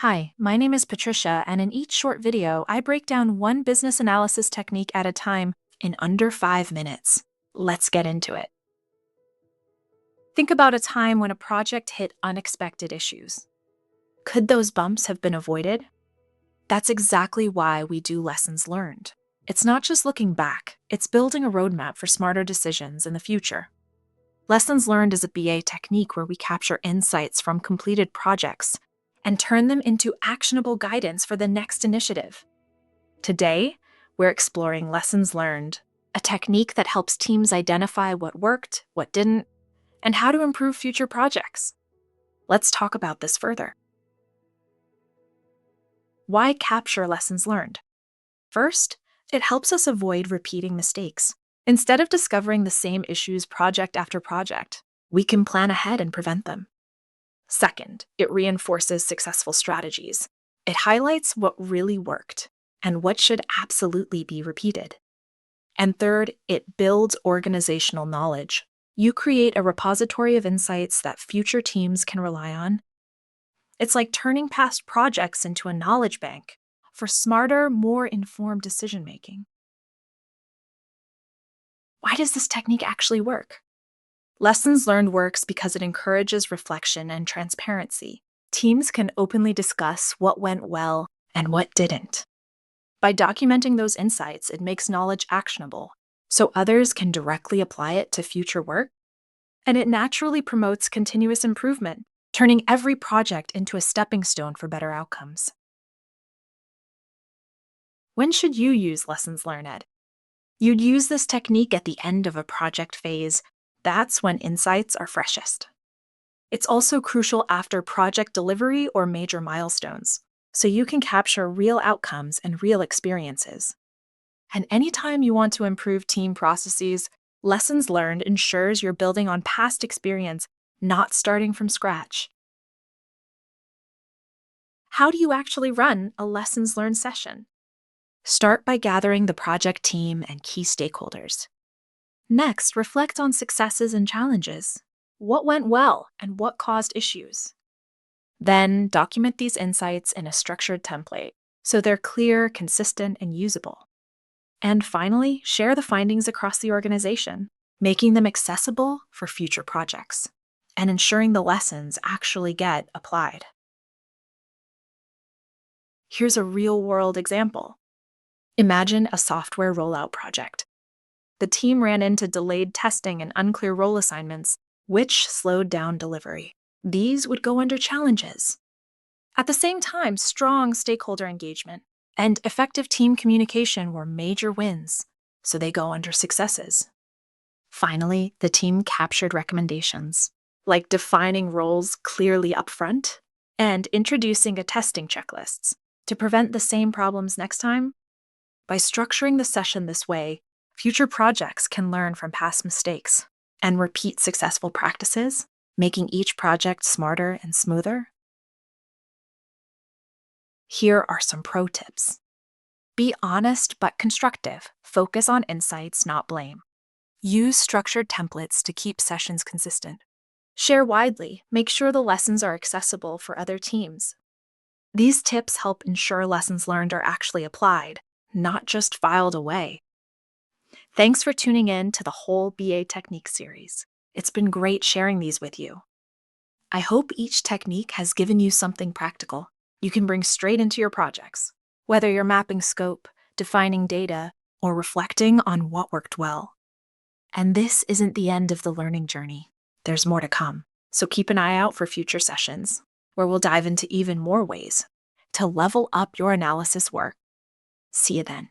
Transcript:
Hi, my name is Patricia, and in each short video, I break down one business analysis technique at a time in under 5 minutes. Let's get into it. Think about a time when a project hit unexpected issues. Could those bumps have been avoided? That's exactly why we do lessons learned. It's not just looking back, it's building a roadmap for smarter decisions in the future. Lessons learned is a BA technique where we capture insights from completed projects and turn them into actionable guidance for the next initiative. Today, we're exploring lessons learned, a technique that helps teams identify what worked, what didn't, and how to improve future projects. Let's talk about this further. Why capture lessons learned? First, it helps us avoid repeating mistakes. Instead of discovering the same issues project after project, we can plan ahead and prevent them. Second, it reinforces successful strategies. It highlights what really worked and what should absolutely be repeated. And third, it builds organizational knowledge. You create a repository of insights that future teams can rely on. It's like turning past projects into a knowledge bank for smarter, more informed decision-making. Why does this technique actually work? Lessons learned works because it encourages reflection and transparency. Teams can openly discuss what went well and what didn't. By documenting those insights, it makes knowledge actionable, so others can directly apply it to future work. And it naturally promotes continuous improvement, turning every project into a stepping stone for better outcomes. When should you use lessons learned, Ed? You'd use this technique at the end of a project phase. That's when insights are freshest. It's also crucial after project delivery or major milestones, so you can capture real outcomes and real experiences. And anytime you want to improve team processes, lessons learned ensures you're building on past experience, not starting from scratch. How do you actually run a lessons learned session? Start by gathering the project team and key stakeholders. Next, reflect on successes and challenges. What went well and what caused issues? Then, document these insights in a structured template so they're clear, consistent, and usable. And finally, share the findings across the organization, making them accessible for future projects and ensuring the lessons actually get applied. Here's a real-world example. Imagine a software rollout project. The team ran into delayed testing and unclear role assignments, which slowed down delivery. These would go under challenges. At the same time, strong stakeholder engagement and effective team communication were major wins, so they go under successes. Finally, the team captured recommendations, like defining roles clearly upfront and introducing a testing checklists to prevent the same problems next time. By structuring the session this way, future projects can learn from past mistakes and repeat successful practices, making each project smarter and smoother. Here are some pro tips. Be honest but constructive. Focus on insights, not blame. Use structured templates to keep sessions consistent. Share widely. Make sure the lessons are accessible for other teams. These tips help ensure lessons learned are actually applied, not just filed away. Thanks for tuning in to the whole BA Technique series. It's been great sharing these with you. I hope each technique has given you something practical you can bring straight into your projects, whether you're mapping scope, defining data, or reflecting on what worked well. And this isn't the end of the learning journey. There's more to come, so keep an eye out for future sessions, where we'll dive into even more ways to level up your analysis work. See you then.